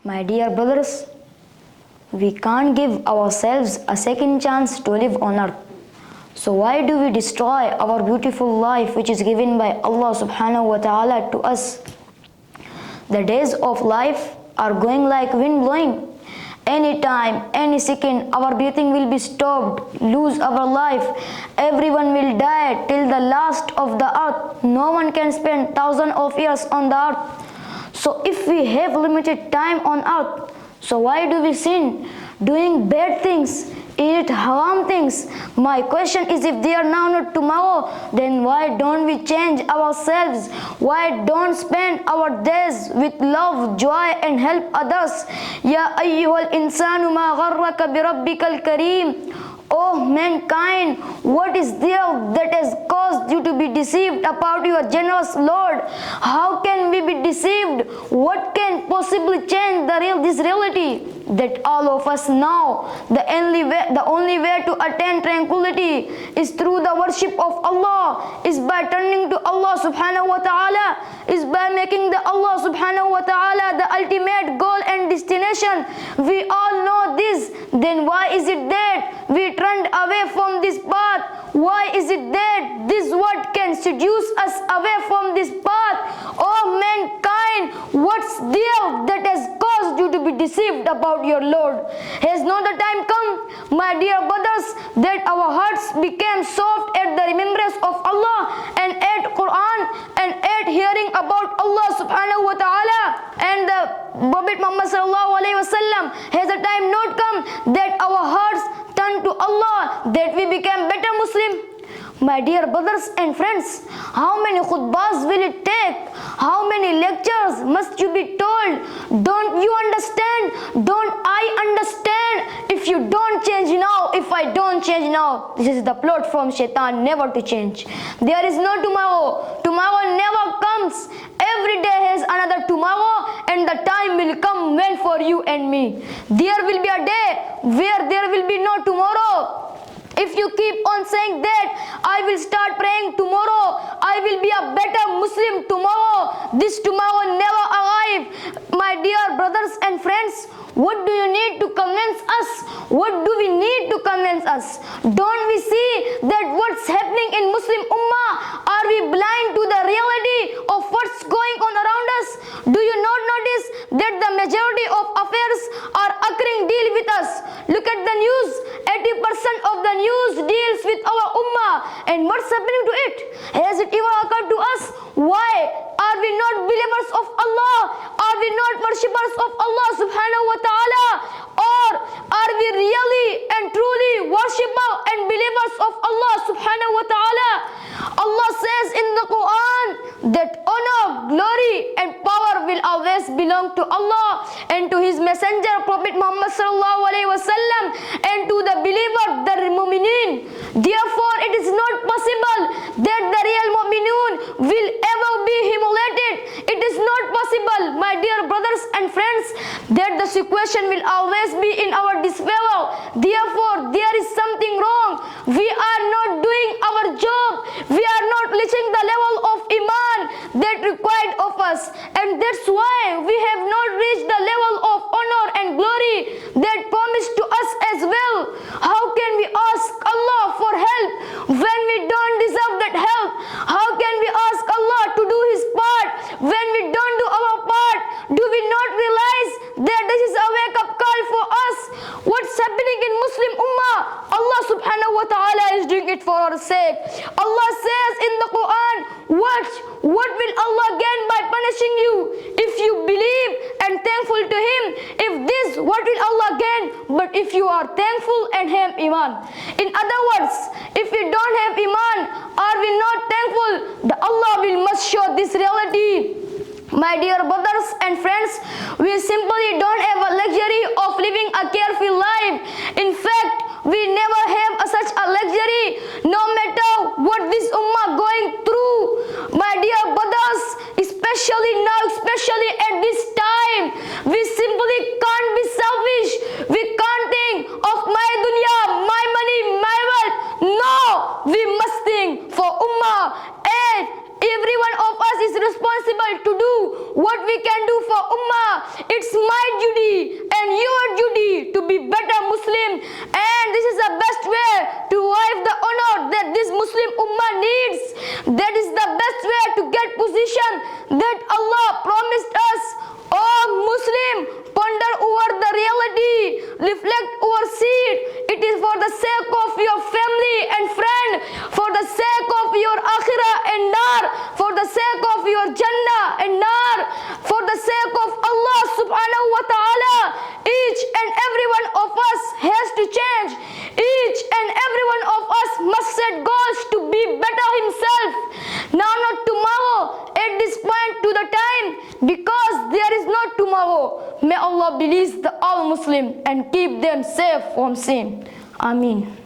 My dear brothers, we can't give ourselves a second chance to live on earth. So why do we destroy our beautiful life which is given by Allah subhanahu wa ta'ala to us? The days of life are going like wind blowing. Any time, any second, our breathing will be stopped, lose our life. Everyone will die till the last of the earth. No one can spend thousands of years on the earth. So if we have limited time on earth, so why do we sin? Doing bad things, eat haram things. My question is, if they are now not tomorrow, then why don't we change ourselves? Why don't spend our days with love, joy and help others? Ya ayyuhal insanu ma gharraka bi rabbikal kareem. Oh mankind, what is there that has caused you to be deceived about your generous Lord? How can we be deceived? What can possibly change this reality? That all of us know the only way to attain tranquility is through the worship of Allah, is by turning to Allah subhanahu wa ta'ala, is by making the Allah subhanahu wa ta'ala the ultimate goal and destination. We all know this. Then why is it that we turned away from this path? Why is it that this word can seduce us away from this path? Oh mankind, what's there that has caused you to be deceived about your Lord? Has not the time come, my dear brothers, that our hearts became soft at the remembrance of Allah and at Quran and at hearing about Allah subhanahu wa ta'ala and the Prophet Muhammad sallallahu alayhi wa sallam? Has the time not come that our hearts turn to Allah, that we became better Muslim? My dear brothers and friends, how many khutbahs will it take? How many lectures must you be told? Don't you understand? Don't I understand? If you don't change now, if I don't change now, this is the plot from Shaitan, never to change. There is no tomorrow. Tomorrow never comes. Every day has another tomorrow, and the time will come when for you and me. There will be a day where there will be no tomorrow. If you keep on saying that, I will start praying tomorrow, I will be a better Muslim tomorrow, this tomorrow never arrive. My dear brothers and friends, what do you need to convince us? What do we need to convince us? Don't we see that what's happening in Muslim Ummah? Are we blind to the reality of what's going on around us? Do you not notice that the majority of affairs are occurring deal with us? Look at the news. 80% of the news deals with our Ummah. And what's happening to it? Has it ever occurred to us? Why are we not believers of Allah? Are we not worshippers of Allah subhanahu wa ta'ala? Or are we really and truly worshipper and believers of Allah subhanahu wa ta'ala? Allah says in the Quran that honor, glory and power will always belong to Allah and to His Messenger Prophet Muhammad sallallahu alaihi wasallam and to the believer, the mu'mineen. Therefore, it is not possible that the real mu'minun will ever be humiliated. It is not possible, my dear brothers and friends, that the situation will always be in our disfavor. Therefore, there is something wrong. We are not doing our job. We are not reaching the level of iman that required of us, and that's why we have not reached the level of honor and glory that promised to us as well. How can we ask Allah for help when we don't deserve that help? How can we ask Allah to do His part when we don't do our part? Do we not realize that this is a wake-up call for us? What's happening in Muslim Ummah? Allah subhanahu wa ta'ala is doing it for our sake. Allah says in the Quran, what will Allah gain by punishing you? If you believe and thankful to Him, if this, what will Allah gain? But if you are thankful and have iman. In other words, if we don't have iman, are we not thankful? The Allah will must show this reality. My dear brothers and friends, we simply don't have a luxury of living a carefree life. In fact, we never have such a luxury, no matter what this ummah going through. My dear brothers, especially now, especially at this time, we simply can't be selfish. We can't think of my dunya, my money, my wealth. No, we must think for ummah, and every one of us is responsible to do what we can do for ummah. It's my duty sake of your family and friend, for the sake of your akhirah and nar, for the sake of your jannah and nar, for the sake of Allah subhanahu wa ta'ala. Each and every one of us has to change. Each and every one of us must set goals to be better himself. Now, not tomorrow, at this point to the time, because there is no tomorrow. May Allah bless the all Muslim and keep them safe from sin. Ameen.